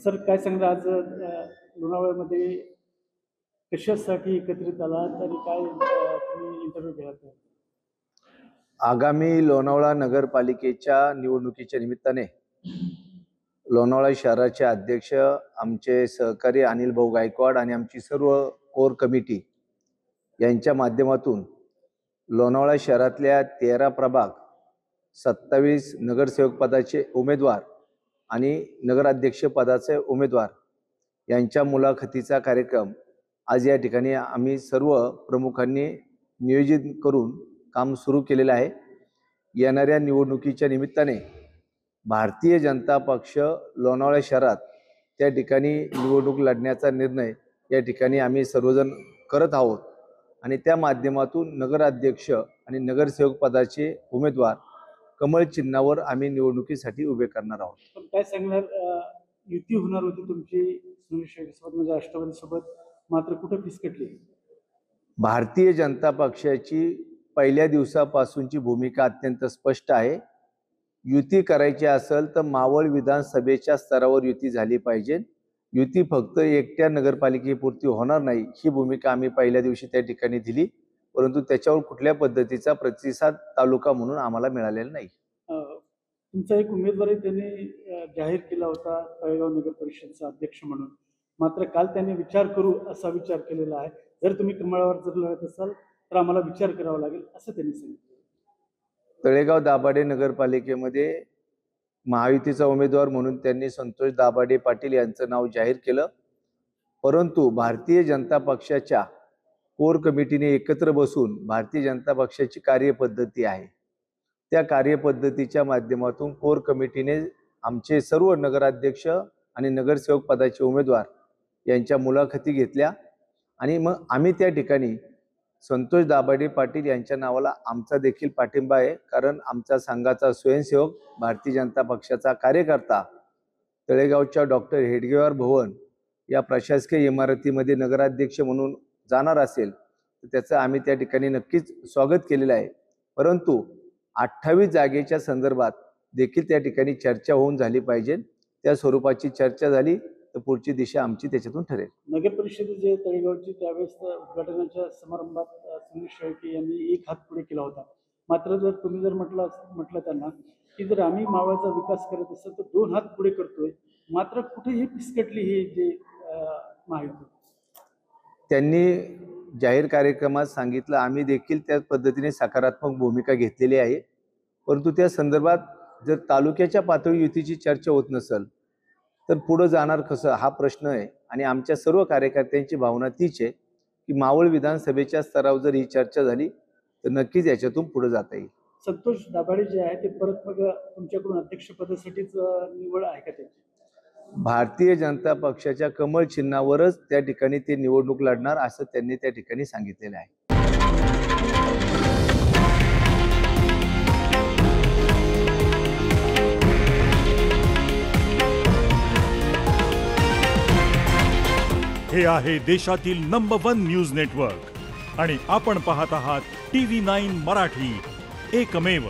Sir काय सांगणार आज लोणावळ्यामध्ये कशासाठी एकत्रित आलात आणि काय तुम्ही इंटरव्ह्यू घेत? आगामी लोणावळा नगरपालिकेच्या निवडणुकीच्या निमित्ताने लोणावळा शहराचे अध्यक्ष आमचे सहकारी अनिल भाऊ गायकवाड आणि आमची सर्व कोर कमिटी यांच्या माध्यमातून लोणावळा शहरातल्या 13 प्रभाग 27 नगरसेवक पदाचे उमेदवार आणि नगराध्यक्ष पदाचे उमेदवार यांच्या मुलाखतीचा कार्यक्रम आज या ठिकाणी आम्ही सर्व प्रमुखांनी नियोजित करून काम सुरू केलेलं आहे। येणाऱ्या निवडणुकीच्या निमित्ताने भारतीय जनता पक्ष लोणावळा शहरात त्या ठिकाणी निवडणूक लढण्याचा निर्णय या ठिकाणी आम्ही सर्वजण करत आहोत आणि त्या माध्यमातून नगराध्यक्ष आणि नगरसेवक पदाचे उमेदवार कमळ चिन्हावर आम्ही निवडणुकीसाठी उभे करणार आहोत। पण काय सांगणार, युती होणार होती तुमची सुनील शेळकेसोबत म्हणजे राष्ट्रवादीसोबत, मात्र कुठे फिसकटली? भारतीय जनता पक्षाची पहिल्या दिवसापासूनची भूमिका अत्यंत स्पष्ट आहे। युती करायची असेल तर मावळ विधानसभेच्या स्तरावर युती झाली पाहिजे। युती फक्त एकट्या नगरपालिकेपुरती होणार नाही ही भूमिका आम्ही पहिल्या दिवशी त्या ठिकाणी दिली, परंतु त्याच्यावर कुठल्या पद्धतीचा प्रतिसाद तालुका म्हणून आम्हाला मिळालेला नाही। तुमचा एक उमेदवारी त्यांनी जाहीर केला होता तळेगाव नगर परिषदचा अध्यक्ष म्हणून, मात्र काल त्यांनी विचार करू असा विचार केलेला आहे। जर तुम्ही कमळावर जर लढत असाल तर आम्हाला विचार करावा लागेल असं त्यांनी सांगितलं। तळेगाव दाभाडे नगरपालिकेमध्ये महायुतीचा उमेदवार म्हणून त्यांनी संतोष दाभाडे पाटील यांचं नाव जाहीर केलं, परंतु भारतीय जनता पक्षाच्या कोर कमिटीने एकत्र बसून भारतीय जनता पक्षाची कार्यपद्धती आहे, त्या कार्यपद्धतीच्या माध्यमातून कोर कमिटीने आमचे सर्व नगराध्यक्ष आणि नगरसेवक पदाचे उमेदवार यांच्या मुलाखती घेतल्या आणि मग आम्ही त्या ठिकाणी संतोष दाभाडे पाटील यांच्या नावाला आमचा देखील पाठिंबा आहे, कारण आमचा संघाचा स्वयंसेवक भारतीय जनता पक्षाचा कार्यकर्ता तळेगावच्या डॉक्टर हेडगेवार भवन या प्रशासकीय इमारतीमध्ये नगराध्यक्ष म्हणून जाणार असेल तर त्याचं आम्ही त्या ठिकाणी नक्कीच स्वागत केलेलं आहे। परंतु 28 जागेच्या संदर्भात देखील त्या ठिकाणी चर्चा होऊन झाली पाहिजे। त्या स्वरूपाची चर्चा झाली तर पुढची दिशा आमची त्याच्यातून ठरेल। नगर परिषदेचे तळेगावची त्यावेळेस उद्घाटनाच्या समारंभात सुनील शेळके यांनी एक हात पुढे केला होता, मात्र जर तुम्ही जर म्हटलं त्यांना की जर आम्ही मावळाचा विकास करत असेल तर 2 हात पुढे करतोय, मात्र कुठेही फिसकटली ही जे महायुती। त्यांनी जाहीर कार्यक्रमात सांगितलं, आम्ही देखील त्या पद्धतीने सकारात्मक भूमिका घेतलेली आहे, परंतु त्या संदर्भात जर तालुक्याच्या पातळी युतीची चर्चा होत नसेल तर पुढे जाणार कसं हा प्रश्न आहे। आणि आमच्या सर्व कार्यकर्त्यांची भावना तीच आहे की मावळ विधानसभेच्या स्तरावर जर ही चर्चा झाली तर नक्कीच याच्यातून पुढे जाता येईल। संतोष दाभाडे जे आहे ते परत मग तुमच्याकडून अध्यक्षपदासाठीच निवड आहे का त्याची? भारतीय जनता पक्षाच्या कमळ चिन्हावरच त्या ठिकाणी ते निवडणूक लढणार असं त्यांनी त्या ठिकाणी सांगितलेलं आहे। हे आहे देशातील नंबर 1 न्यूज नेटवर्क आणि आपण पाहत आहात TV9 मराठी, एकमेव।